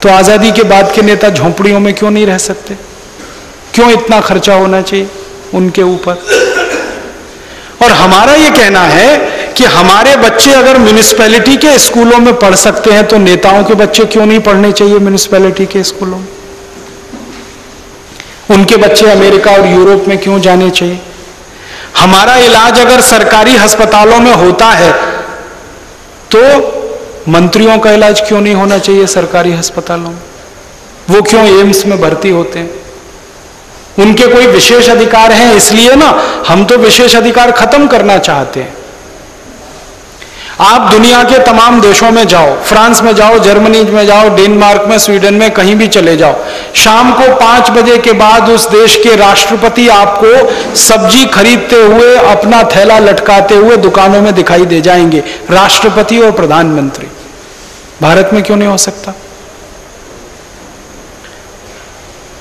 तो आजादी के बाद के नेता झोंपड़ियों में क्यों नहीं रह सकते? क्यों इतना खर्चा होना चाहिए उनके ऊपर? और हमारा ये कहना है कि हमारे बच्चे अगर म्युनिसिपैलिटी के स्कूलों में पढ़ सकते हैं तो नेताओं के बच्चे क्यों नहीं पढ़ने चाहिए म्युनिसिपैलिटी के स्कूलों में? उनके बच्चे अमेरिका और यूरोप में क्यों जाने चाहिए? हमारा इलाज अगर सरकारी अस्पतालों में होता है तो मंत्रियों का इलाज क्यों नहीं होना चाहिए सरकारी अस्पतालों में? वो क्यों एम्स में भर्ती होते हैं? उनके कोई विशेष अधिकार हैं इसलिए ना, हम तो विशेष अधिकार खत्म करना चाहते हैं। आप दुनिया के तमाम देशों में जाओ, फ्रांस में जाओ, जर्मनी में जाओ, डेनमार्क में, स्वीडन में, कहीं भी चले जाओ, शाम को 5 बजे के बाद उस देश के राष्ट्रपति आपको सब्जी खरीदते हुए, अपना थैला लटकाते हुए दुकानों में दिखाई दे जाएंगे, राष्ट्रपति और प्रधानमंत्री। भारत में क्यों नहीं हो सकता?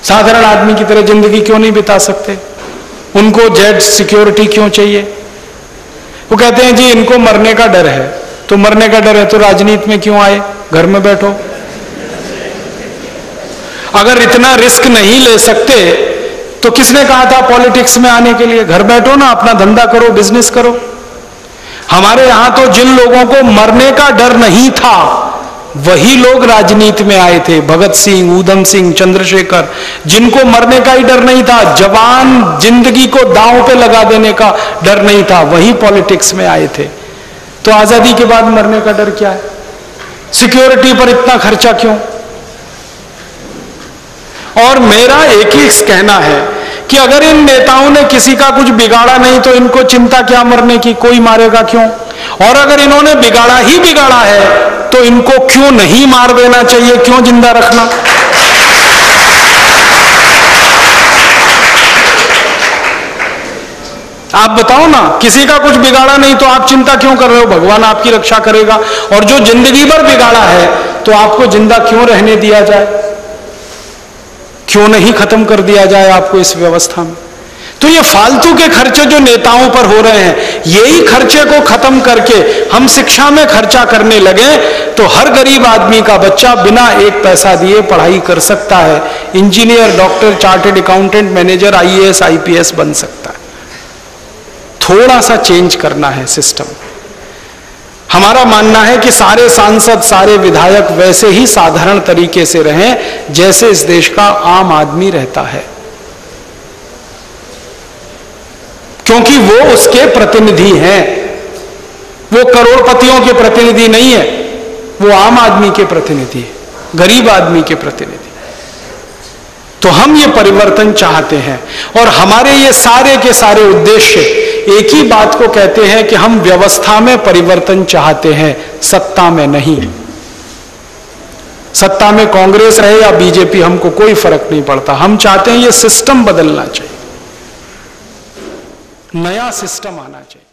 साधारण आदमी की तरह जिंदगी क्यों नहीं बिता सकते? उनको जेड सिक्योरिटी क्यों चाहिए? वो कहते हैं जी इनको मरने का डर है। तो मरने का डर है तो राजनीति में क्यों आए? घर में बैठो। अगर इतना रिस्क नहीं ले सकते तो किसने कहा था पॉलिटिक्स में आने के लिए? घर बैठो ना, अपना धंधा करो, बिजनेस करो। हमारे यहां तो जिन लोगों को मरने का डर नहीं था वही लोग राजनीति में आए थे। भगत सिंह, ऊधम सिंह, चंद्रशेखर, जिनको मरने का ही डर नहीं था, जवान जिंदगी को दांव पे लगा देने का डर नहीं था, वही पॉलिटिक्स में आए थे। तो आजादी के बाद मरने का डर क्या है? सिक्योरिटी पर इतना खर्चा क्यों? और मेरा एक ही कहना है कि अगर इन नेताओं ने किसी का कुछ बिगाड़ा नहीं तो इनको चिंता क्या मरने की? कोई मारेगा क्यों? और अगर इन्होंने बिगाड़ा ही बिगाड़ा है तो इनको क्यों नहीं मार देना चाहिए? क्यों जिंदा रखना? आप बताओ ना, किसी का कुछ बिगाड़ा नहीं तो आप चिंता क्यों कर रहे हो? भगवान आपकी रक्षा करेगा। और जो जिंदगी भर बिगाड़ा है तो आपको जिंदा क्यों रहने दिया जाए? क्यों नहीं खत्म कर दिया जाए आपको इस व्यवस्था में? तो ये फालतू के खर्चे जो नेताओं पर हो रहे हैं, यही खर्चे को खत्म करके हम शिक्षा में खर्चा करने लगे तो हर गरीब आदमी का बच्चा बिना एक पैसा दिए पढ़ाई कर सकता है, engineer, doctor, chartered accountant, manager, IAS, IPS बन सकता है। थोड़ा सा चेंज करना है सिस्टम। हमारा मानना है कि सारे सांसद, सारे विधायक वैसे ही साधारण तरीके से रहें जैसे इस देश का आम आदमी रहता है, क्योंकि वो उसके प्रतिनिधि हैं। वो करोड़पतियों के प्रतिनिधि नहीं है, वो आम आदमी के प्रतिनिधि है, गरीब आदमी के प्रतिनिधि। तो हम ये परिवर्तन चाहते हैं और हमारे ये सारे के सारे उद्देश्य एक ही बात को कहते हैं कि हम व्यवस्था में परिवर्तन चाहते हैं, सत्ता में नहीं। सत्ता में कांग्रेस रहे या बीजेपी, हमको कोई फर्क नहीं पड़ता। हम चाहते हैं ये सिस्टम बदलना चाहिए, नया सिस्टम आना चाहिए।